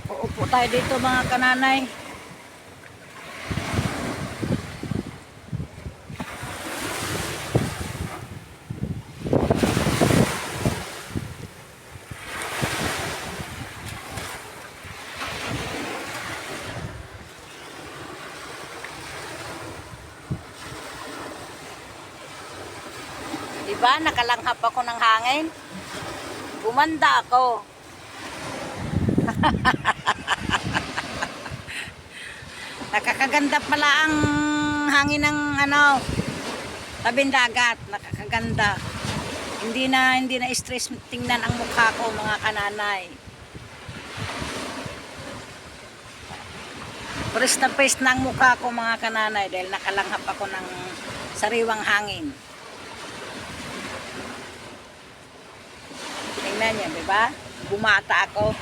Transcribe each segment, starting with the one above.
Uupo tayo dito mga kananay. Diba, nakalanghap ako ng hangin. Gumanda ako. Nakakaganda pala ang hangin ng tabing dagat. Nakakaganda. Hindi na stress tingnan ang mukha ko mga kananay. Press na press na ang mukha ko mga kananay dahil nakalanghap ako ng sariwang hangin. Tingnan niyo, di ba? Bumata ako.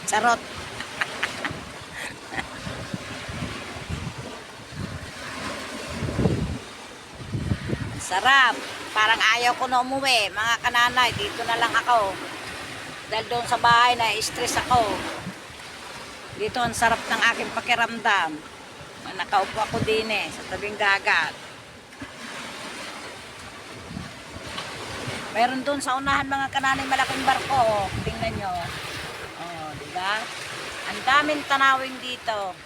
Charot. Sarap. Parang ayaw ko na umuwi, mga kananay. Dito na lang ako. Dahil doon sa bahay na stress ako. Dito ang sarap ng aking pakiramdam. Nakaupo ako din sa tabing dagat. Meron doon sa unahan mga kananay malaking barko. Oh. Tingnan nyo. Oh, diba? Ang daming tanawin dito.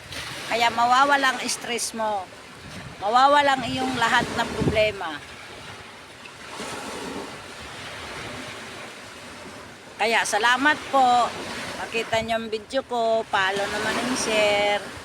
Kaya mawawalang stress mo. Mawawalang iyong lahat ng problema. Kaya salamat po. Makita nyo ang video ko. Follow naman and share.